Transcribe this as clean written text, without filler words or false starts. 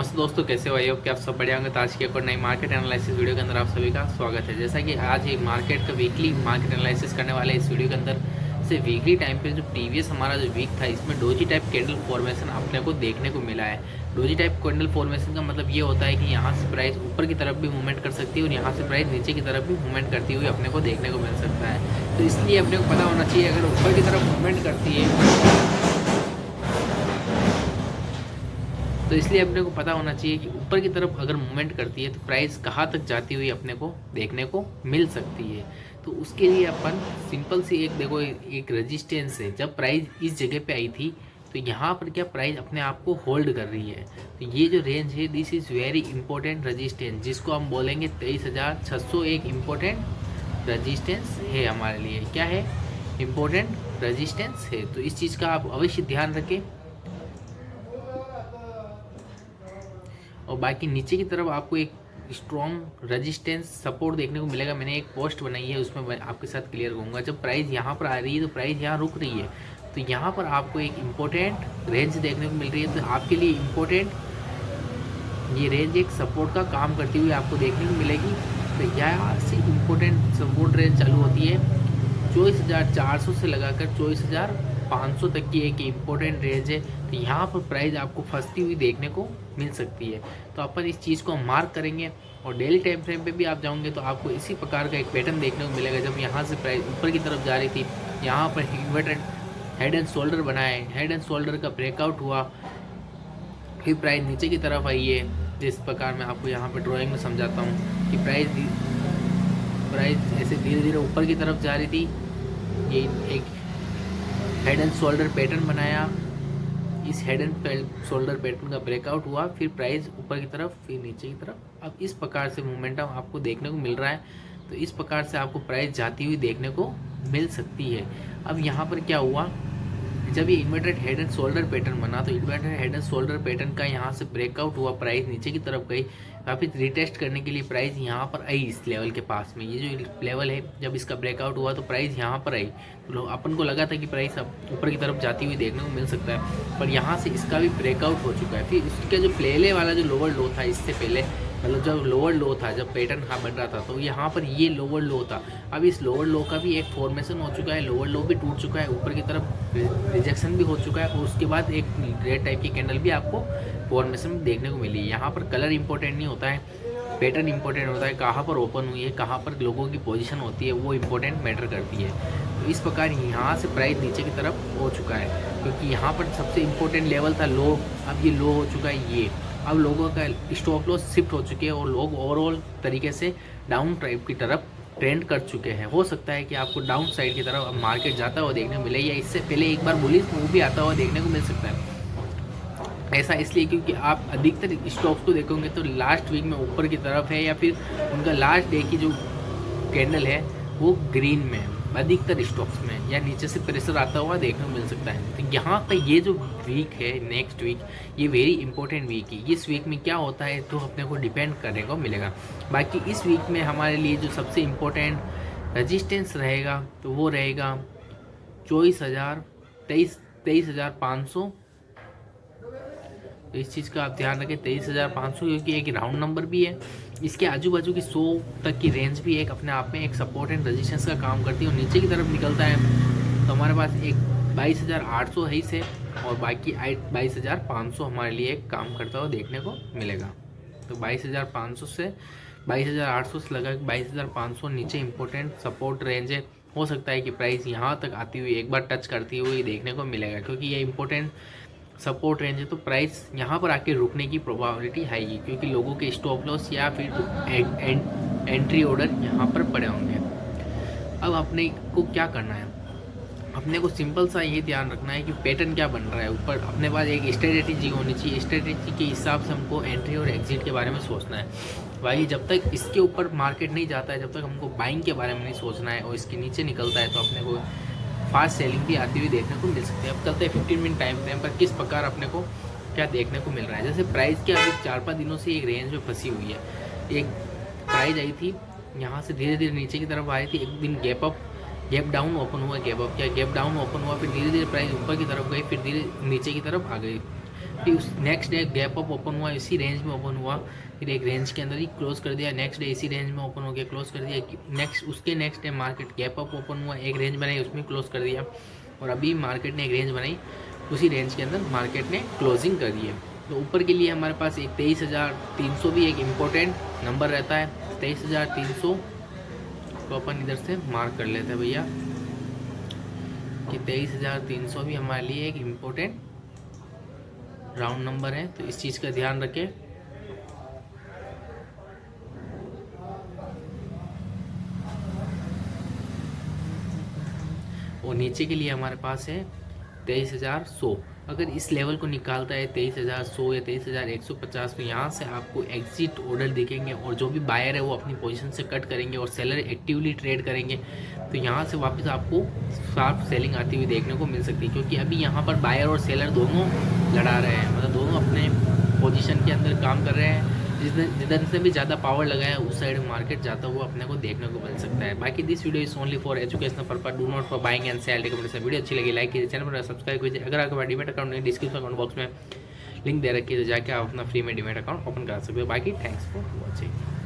नमस्ते दोस्तों, कैसे हो? आई होप कि आप सब बढ़िया होंगे। तो आज की एक और नई मार्केट एनालिसिस वीडियो के अंदर आप सभी का स्वागत है। जैसा कि आज ये मार्केट का वीकली मार्केट एनालिसिस करने वाले इस वीडियो के अंदर से वीकली टाइम पे जो प्रीवियस हमारा जो वीक था, इसमें डोजी टाइप कैंडल फॉर्मेशन अपने को देखने को मिला है। डोजी टाइप कैंडल फॉर्मेशन का मतलब ये होता है कि यहाँ से प्राइस ऊपर की तरफ भी मूवमेंट कर सकती है और यहाँ से प्राइस नीचे की तरफ भी मूवमेंट करती हुई अपने को देखने को मिल सकता है। तो इसलिए अपने को पता होना चाहिए, अगर ऊपर की तरफ मूवमेंट करती है तो इसलिए अपने को पता होना चाहिए कि ऊपर की तरफ अगर मूवमेंट करती है तो प्राइस कहाँ तक जाती हुई अपने को देखने को मिल सकती है। तो उसके लिए अपन सिंपल सी एक देखो, एक रेजिस्टेंस है। जब प्राइस इस जगह पे आई थी तो यहाँ पर क्या प्राइस अपने आप को होल्ड कर रही है। तो ये जो रेंज है, this is very important resistance, जिसको हम बोलेंगे 23,600 एक इम्पोर्टेंट रेजिस्टेंस है हमारे लिए। क्या है? इम्पोर्टेंट रेजिस्टेंस है। तो इस चीज़ का आप अवश्य ध्यान रखें। और बाकी नीचे की तरफ आपको एक स्ट्रॉन्ग रेजिस्टेंस सपोर्ट देखने को मिलेगा। मैंने एक पोस्ट बनाई है, उसमें मैं आपके साथ क्लियर करूँगा। जब प्राइस यहाँ पर आ रही है तो प्राइस यहाँ रुक रही है, तो यहाँ पर आपको एक इम्पोर्टेंट रेंज देखने को मिल रही है। तो आपके लिए इम्पोर्टेंट ये रेंज एक सपोर्ट का काम करती हुई आपको देखने को मिलेगी। तो यहाँ से इम्पोर्टेंट सपोर्ट रेंज चालू होती है 24,400 से लगाकर 24,500 तक की एक इम्पोर्टेंट रेंज है। तो यहाँ पर प्राइस आपको फंसती हुई देखने को मिल सकती है। तो अपन इस चीज़ को मार्क करेंगे और डेली टाइम फ्रेम पे भी आप जाओगे तो आपको इसी प्रकार का एक पैटर्न देखने को मिलेगा। जब यहाँ से प्राइस ऊपर की तरफ जा रही थी, यहाँ पर इन्वर्टेड हेड एंड शोल्डर बनाए, हेड एंड शोल्डर का ब्रेकआउट हुआ, फिर प्राइस नीचे की तरफ आई है। जिस प्रकार मैं आपको यहाँ पर ड्राइंग में समझाता हूँ कि प्राइस ऐसे धीरे धीरे ऊपर की तरफ जा रही थी। ये एक हेड एंड शोल्डर पैटर्न बनाया, इस हेड एंड शोल्डर पैटर्न का ब्रेकआउट हुआ, फिर प्राइस ऊपर की तरफ, फिर नीचे की तरफ। अब इस प्रकार से मोमेंटम आपको देखने को मिल रहा है। तो इस प्रकार से आपको प्राइस जाती हुई देखने को मिल सकती है। अब यहाँ पर क्या हुआ, जब ये inverted head and shoulder pattern बना तो inverted head and shoulder pattern का यहाँ से ब्रेकआउट हुआ, प्राइस नीचे की तरफ गई, वापस रिटेस्ट करने के लिए प्राइस यहाँ पर आई इस लेवल के पास में। ये जो लेवल है, जब इसका ब्रेकआउट हुआ तो प्राइस यहाँ पर आई। तो अपन को लगा था कि प्राइस अब ऊपर की तरफ जाती हुई देखने को मिल सकता है, पर यहाँ से इसका भी ब्रेकआउट हो चुका है। फिर इसका जो पहले वाला जो लोअर लो था, इससे पहले मतलब जब लोअर लो था, जब पैटर्न बन रहा था, तो यहाँ पर ये लोअर लो था। अब इस लोअर लो का भी एक फॉर्मेशन हो चुका है, लोअर लो भी टूट चुका है, ऊपर की तरफ रिजेक्शन भी हो चुका है, और उसके बाद एक रेड टाइप की कैंडल भी आपको फॉर्मेशन देखने को मिली है। यहाँ पर कलर इंपॉर्टेंट नहीं होता है, पैटर्न इंपॉर्टेंट होता है। कहाँ पर ओपन हुई है, कहाँ पर लोगों की पोजीशन होती है, वो इंपॉर्टेंट मैटर करती है। तो इस प्रकार यहाँ से प्राइस नीचे की तरफ हो चुका है, क्योंकि यहाँ पर सबसे इम्पोर्टेंट लेवल था लो। अब ये लो हो चुका है। ये अब लोगों का स्टॉप लॉस शिफ्ट हो चुके हैं और लोग ओवरऑल तरीके से डाउन टाइप की तरफ ट्रेंड कर चुके हैं। हो सकता है कि आपको डाउन साइड की तरफ अब मार्केट जाता हुआ देखने को मिले, या इससे पहले एक बार बुलिश मूव भी आता हुआ देखने को मिल सकता है। ऐसा इसलिए क्योंकि आप अधिकतर स्टॉक्स को देखोगे तो लास्ट वीक में ऊपर की तरफ है, या फिर उनका लास्ट डे की जो कैंडल है वो ग्रीन में है अधिकतर स्टॉक्स में, या नीचे से प्रेशर आता हुआ देखने को मिल सकता है। तो यहाँ का ये जो वीक है, नेक्स्ट वीक, ये वेरी इंपॉर्टेंट वीक है। इस वीक में क्या होता है तो अपने को डिपेंड करने को मिलेगा। बाकी इस वीक में हमारे लिए जो सबसे इम्पोर्टेंट रजिस्टेंस रहेगा तो वो रहेगा 23,500। तो इस चीज़ का आप ध्यान रखें, 23,500, क्योंकि एक राउंड नंबर भी है। इसके आजू बाजू की 100 तक की रेंज भी एक अपने आप में एक सपोर्ट एंड रेजिस्टेंस का काम करती है, और नीचे की तरफ निकलता है तो हमारे पास एक 22,800 है इसे, और बाकी 22,500 हमारे लिए एक काम करता हुआ देखने को मिलेगा। तो 22,500 से 22,800 से लगा 22,500 नीचे इंपॉर्टेंट सपोर्ट रेंज है। हो सकता है कि प्राइस यहाँ तक आती हुई एक बार टच करती हुई देखने को मिलेगा, क्योंकि ये इंपॉर्टेंट सपोर्ट रेंज है। तो प्राइस यहाँ पर आके रुकने की प्रोबेबिलिटी है ही, क्योंकि लोगों के स्टॉप लॉस या फिर एंट्री ऑर्डर यहाँ पर पड़े होंगे। अब अपने को क्या करना है, अपने को सिंपल सा ये ध्यान रखना है कि पैटर्न क्या बन रहा है ऊपर। अपने पास एक स्ट्रेटेजी होनी चाहिए, स्ट्रेटेजी के हिसाब से हमको एंट्री और एग्जिट के बारे में सोचना है। भाई जब तक इसके ऊपर मार्केट नहीं जाता है, जब तक हमको बाइंग के बारे में नहीं सोचना है, और इसके नीचे निकलता है तो अपने को फास्ट सेलिंग भी आती हुई देखने को मिल सकती है। अब चलते हैं 15 मिनट टाइम फ्रेम पर किस प्रकार अपने को क्या देखने को मिल रहा है। जैसे प्राइस के अभी 4-5 दिनों से एक रेंज में फंसी हुई है। एक प्राइस आई थी, यहाँ से धीरे धीरे नीचे की तरफ आई थी, एक दिन गैप डाउन ओपन हुआ, गैप डाउन ओपन हुआ, फिर धीरे धीरे प्राइस ऊपर की तरफ गई, फिर धीरे नीचे की तरफ आ गई। फिर उस next day gap up open हुआ, इसी रेंज में ओपन हुआ, फिर एक रेंज के अंदर ही क्लोज कर दिया। नेक्स्ट डे इसी रेंज में ओपन हो गया, क्लोज कर दिया। Next day market gap up open हुआ, एक रेंज बनाई, उसमें क्लोज कर दिया। और अभी मार्केट ने एक रेंज बनाई, उसी रेंज के अंदर मार्केट ने क्लोजिंग कर दी है। तो ऊपर के लिए हमारे पास एक 23,300 भी एक इम्पोर्टेंट नंबर रहता है। 23,300 को अपन इधर से मार्क कर लेते हैं भैया कि 23,300 भी हमारे लिए एक इम्पोर्टेंट राउंड नंबर है, तो इस चीज़ का ध्यान रखें। और नीचे के लिए हमारे पास है 23,100। अगर इस लेवल को निकालता है 23,100 या 23,150, तो यहाँ से आपको एग्जिट ऑर्डर दिखेंगे और जो भी बायर है वो अपनी पोजीशन से कट करेंगे और सेलर एक्टिवली ट्रेड करेंगे। तो यहाँ से वापस आपको शार्प सेलिंग आती हुई देखने को मिल सकती है, क्योंकि अभी यहाँ पर बायर और सेलर दोनों लड़ा रहे हैं, मतलब दोनों अपने पोजीशन के अंदर काम कर रहे हैं। जिधर से भी ज़्यादा पावर लगा है उस साइड मार्केट जाता हुआ अपने को देखने को मिल सकता है। बाकी this video is only for educational purpose, do not for buying and cell recommendation. Video अच्छी लगी लाइक कीजिए, चैनल पर सब्सक्राइब कीजिए। अगर आपके पास डीमैट अकाउंट नहीं, डिस्क्रिप्शन कमेंट बॉक्स में लिंक दे रखी है, तो जाके आप अपना फ्री में डीमैट अकाउंट ओपन करा सकते हो। बाकी थैंक्स फॉर वॉचिंग।